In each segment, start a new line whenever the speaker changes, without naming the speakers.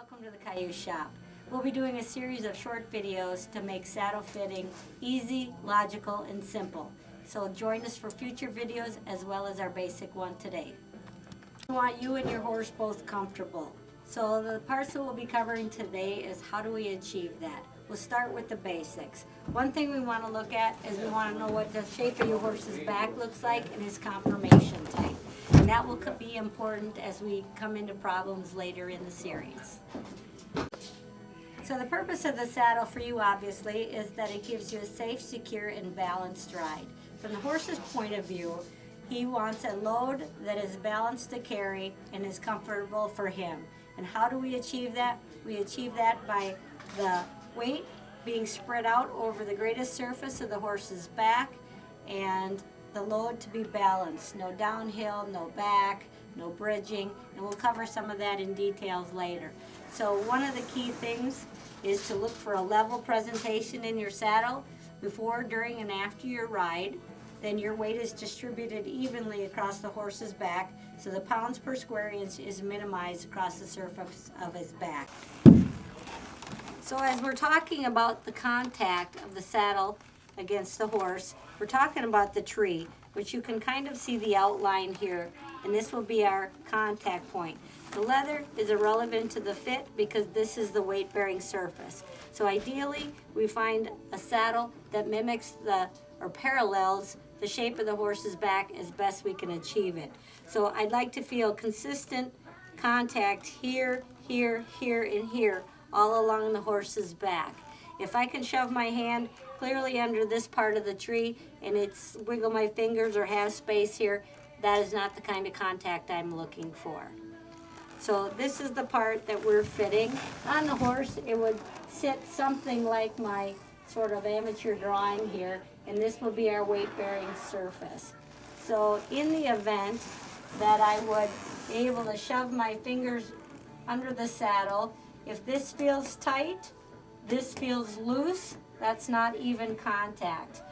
Welcome to the Cayuse Shop. We'll be doing a series of short videos to make saddle fitting easy, logical, and simple. So join us for future videos as well as our basic one today. We want you and your horse both comfortable. So the parts that we'll be covering today is how do we achieve that. We'll start with the basics. One thing we want to look at is we want to know what the shape of your horse's back looks like and his conformation type. And that will be important as we come into problems later in the series. So the purpose of the saddle for you obviously is that it gives you a safe, secure, and balanced ride. From the horse's point of view, he wants a load that is balanced to carry and is comfortable for him. And how do we achieve that? We achieve that by the weight being spread out over the greatest surface of the horse's back and the load to be balanced. No downhill, no back, no bridging, and we'll cover some of that in details later. So one of the key things is to look for a level presentation in your saddle before, during, and after your ride. Then your weight is distributed evenly across the horse's back, so the pounds per square inch is minimized across the surface of his back. So as we're talking about the contact of the saddle against the horse, we're talking about the tree, which you can kind of see the outline here, and this will be our contact point. The leather is irrelevant to the fit because this is the weight-bearing surface. So ideally, we find a saddle that mimics or parallels the shape of the horse's back as best we can achieve it. So I'd like to feel consistent contact here, here, here, and here, all along the horse's back. If I can shove my hand clearly under this part of the tree and it's wiggle my fingers or have space here, that is not the kind of contact I'm looking for. So this is the part that we're fitting. On the horse, it would sit something like my sort of amateur drawing here, and this will be our weight-bearing surface. So in the event that I would be able to shove my fingers under the saddle, if this feels tight, this feels loose, that's not even contact.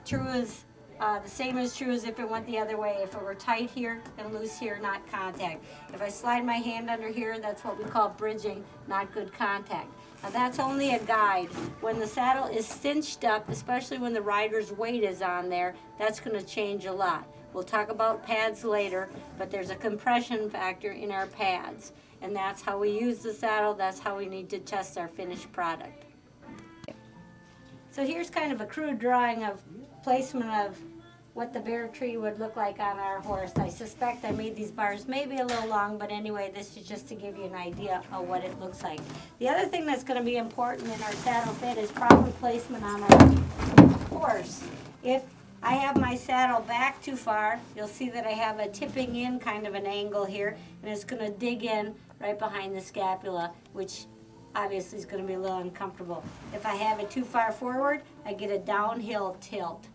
The same is true as if it went the other way. If it were tight here and loose here, not contact. If I slide my hand under here, that's what we call bridging, not good contact. Now that's only a guide. When the saddle is cinched up, especially when the rider's weight is on there, that's going to change a lot. We'll talk about pads later, but there's a compression factor in our pads. And that's how we use the saddle, that's how we need to test our finished product. So here's kind of a crude drawing of placement of what the bare tree would look like on our horse. I suspect I made these bars maybe a little long, but anyway, this is just to give you an idea of what it looks like. The other thing that's going to be important in our saddle fit is proper placement on our horse. If I have my saddle back too far, you'll see that I have a tipping in kind of an angle here, and it's going to dig in right behind the scapula, which obviously is going to be a little uncomfortable. If I have it too far forward, I get a downhill tilt.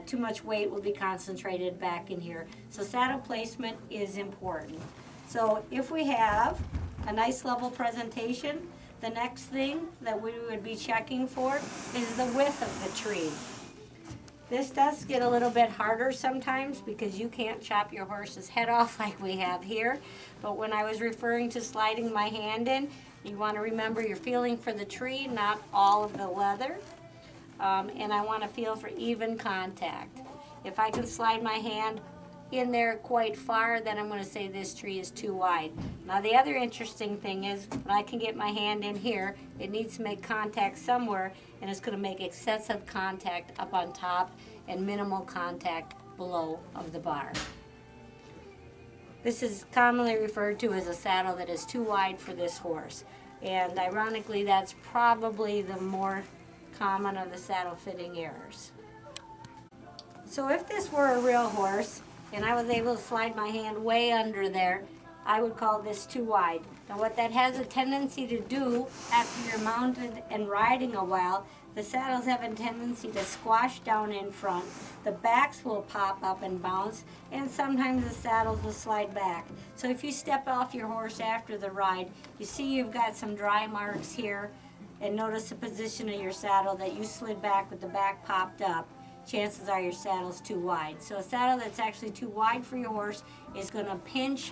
Too much weight will be concentrated back in here. So saddle placement is important. So if we have a nice level presentation, the next thing that we would be checking for is the width of the tree. This does get a little bit harder sometimes because you can't chop your horse's head off like we have here. But when I was referring to sliding my hand in, you want to remember you're feeling for the tree, not all of the leather. And I want to feel for even contact. If I can slide my hand in there quite far, then I'm going to say this tree is too wide. Now the other interesting thing is when I can get my hand in here, it needs to make contact somewhere, and it's going to make excessive contact up on top and minimal contact below of the bar. This is commonly referred to as a saddle that is too wide for this horse. And ironically, that's probably the more common of the saddle fitting errors. So if this were a real horse and I was able to slide my hand way under there, I would call this too wide. Now what that has a tendency to do after you're mounted and riding a while, the saddles have a tendency to squash down in front, the backs will pop up and bounce, and sometimes the saddles will slide back. So if you step off your horse after the ride, you see you've got some dry marks here, and notice the position of your saddle that you slid back with the back popped up. Chances are your saddle's too wide. So a saddle that's actually too wide for your horse is going to pinch,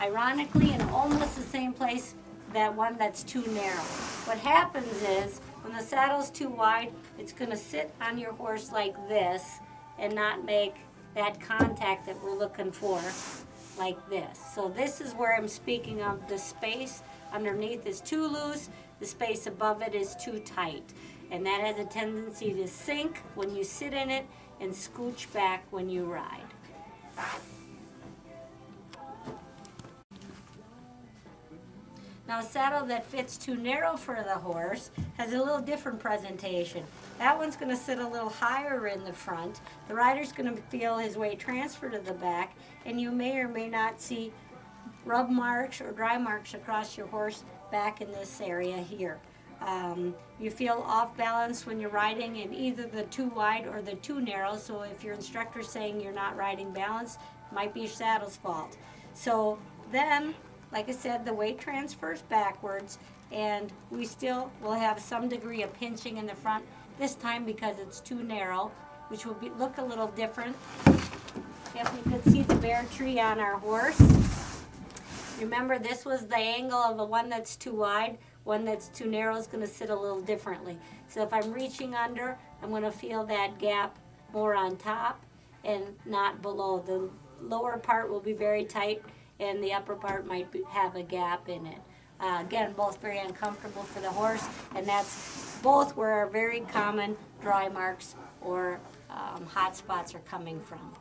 ironically, in almost the same place that one that's too narrow. What happens is, when the saddle's too wide, it's gonna sit on your horse like this and not make that contact that we're looking for, like this. So this is where I'm speaking of the space underneath is too loose, the space above it is too tight. And that has a tendency to sink when you sit in it and scooch back when you ride. Now a saddle that fits too narrow for the horse has a little different presentation. That one's going to sit a little higher in the front. The rider's going to feel his weight transfer to the back, and you may or may not see rub marks or dry marks across your horse back in this area here. You feel off balance when you're riding in either the too wide or the too narrow, so if your instructor's saying you're not riding balanced, it might be your saddle's fault. So then, like I said, the weight transfers backwards, and we still will have some degree of pinching in the front, this time because it's too narrow, which will look a little different. If we could see the bare tree on our horse. Remember, this was the angle of the one that's too wide. One that's too narrow is going to sit a little differently. So if I'm reaching under, I'm going to feel that gap more on top and not below. The lower part will be very tight, and the upper part might have a gap in it. Again, both very uncomfortable for the horse, and that's both where our very common dry marks or hot spots are coming from.